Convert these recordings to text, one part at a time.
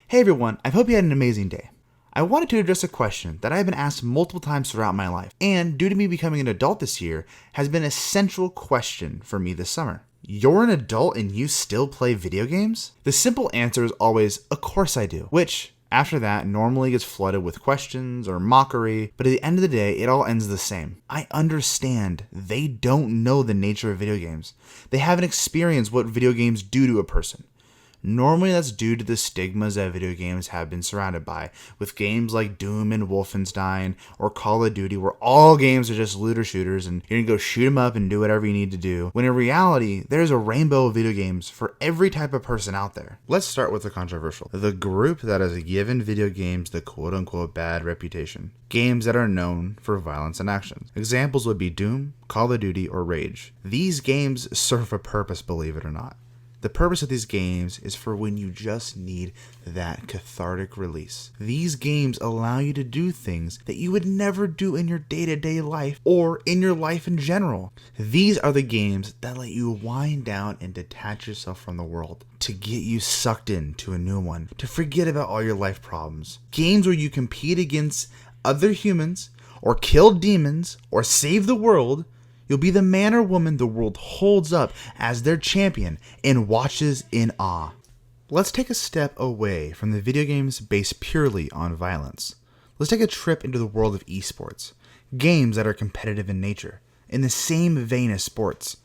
Hey everyone, I hope you had an amazing day. I wanted to address a question that I have been asked multiple times throughout my life, and due to me becoming an adult this year, has been a central question for me this summer. You're an adult and you still play video games? The simple answer is always, of course I do, which, after that, normally gets flooded with questions or mockery, but at the end of the day, it all ends the same. I understand they don't know the nature of video games. They haven't experienced what video games do to a person. Normally that's due to the stigmas that video games have been surrounded by, with games like Doom and Wolfenstein or Call of Duty where all games are just looter shooters and you're gonna go shoot them up and do whatever you need to do, when in reality, there's a rainbow of video games for every type of person out there. Let's start with the controversial. The group that has given video games the quote-unquote bad reputation. Games that are known for violence and action. Examples would be Doom, Call of Duty, or Rage. These games serve a purpose, believe it or not. The purpose of these games is for when you just need that cathartic release. These games allow you to do things that you would never do in your day-to-day life or in your life in general. These are the games that let you wind down and detach yourself from the world, to get you sucked into a new one, to forget about all your life problems. Games where you compete against other humans, or kill demons, or save the world. You'll be the man or woman the world holds up as their champion and watches in awe. Let's take a step away from the video games based purely on violence. Let's take a trip into the world of esports, games that are competitive in nature, in the same vein as sports.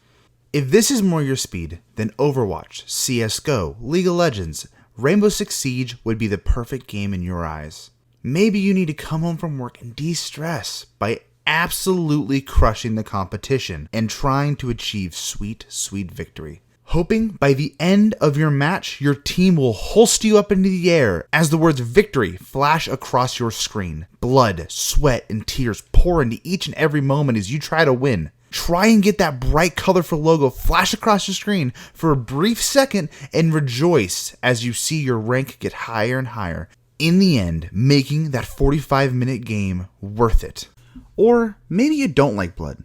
If this is more your speed, then Overwatch, CSGO, League of Legends, Rainbow Six Siege would be the perfect game in your eyes. Maybe you need to come home from work and de-stress by absolutely crushing the competition and trying to achieve sweet victory. Hoping by the end of your match, your team will hoist you up into the air as the words victory flash across your screen. Blood, sweat, and tears pour into each and every moment as you try to win. Try and get that bright colorful logo flash across your screen for a brief second and rejoice as you see your rank get higher and higher. In the end, making that 45-minute game worth it. Or maybe you don't like blood,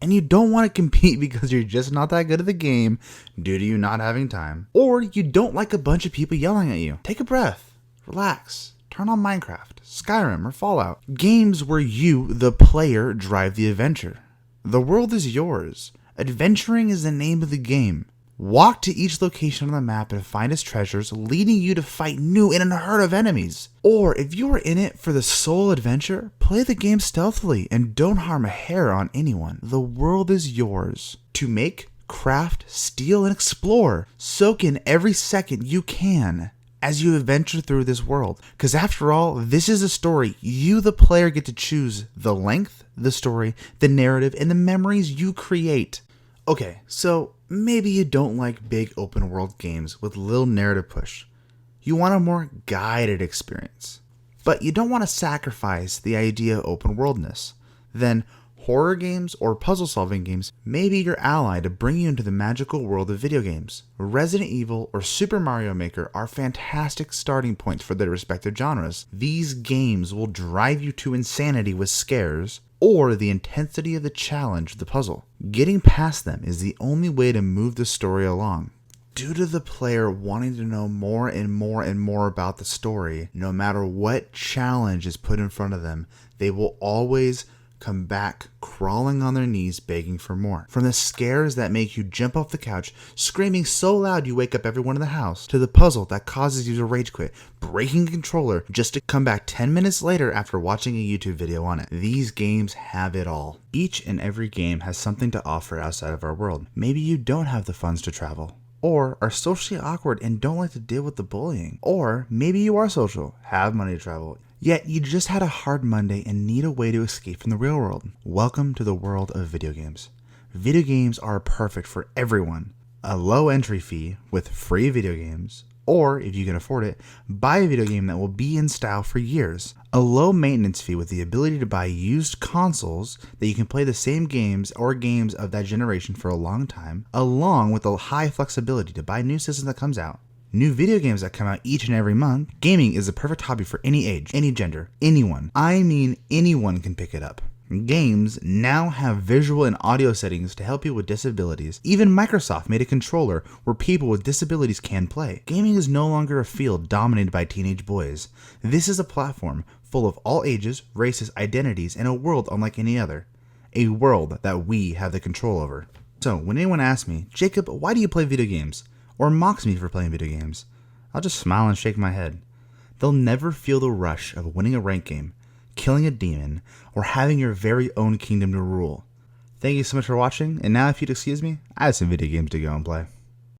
and you don't want to compete because you're just not that good at the game due to you not having time. Or you don't like a bunch of people yelling at you. Take a breath, relax, turn on Minecraft, Skyrim, or Fallout. Games where you, the player, drive the adventure. The world is yours. Adventuring is the name of the game. Walk to each location on the map and find its treasures, leading you to fight new and unheard of enemies. Or if you are in it for the sole adventure, play the game stealthily and don't harm a hair on anyone. The world is yours to make, craft, steal, and explore. Soak in every second you can as you adventure through this world. Because after all, this is a story. You, the player, get to choose the length, the story, the narrative, and the memories you create. Okay, so maybe you don't like big open world games with little narrative push. You want a more guided experience. But you don't want to sacrifice the idea of open worldness. Then horror games or puzzle solving games may be your ally to bring you into the magical world of video games. Resident Evil or Super Mario Maker are fantastic starting points for their respective genres. These games will drive you to insanity with scares, or the intensity of the challenge of the puzzle. Getting past them is the only way to move the story along. Due to the player wanting to know more and more and more about the story, no matter what challenge is put in front of them, they will always come back crawling on their knees begging for more. From the scares that make you jump off the couch, screaming so loud you wake up everyone in the house, to the puzzle that causes you to rage quit, breaking a controller just to come back 10 minutes later after watching a YouTube video on it. These games have it all. Each and every game has something to offer outside of our world. Maybe you don't have the funds to travel, or are socially awkward and don't like to deal with the bullying. Or maybe you are social, have money to travel, yet you just had a hard Monday and need a way to escape from the real world. Welcome to the world of video games. Video games are perfect for everyone. A low entry fee with free video games, or if you can afford it, buy a video game that will be in style for years. A low maintenance fee with the ability to buy used consoles that you can play the same games or games of that generation for a long time, along with a high flexibility to buy new systems that comes out. New video games that come out each and every month. Gaming is the perfect hobby for any age, any gender, anyone. I mean anyone can pick it up. Games now have visual and audio settings to help people with disabilities. Even Microsoft made a controller where people with disabilities can play. Gaming is no longer a field dominated by teenage boys. This is a platform full of all ages, races, identities, and a world unlike any other. A world that we have the control over. So when anyone asks me, Jacob, why do you play video games? Or mocks me for playing video games, I'll just smile and shake my head. They'll never feel the rush of winning a rank game, killing a demon, or having your very own kingdom to rule. Thank you so much for watching, and now if you'd excuse me, I have some video games to go and play.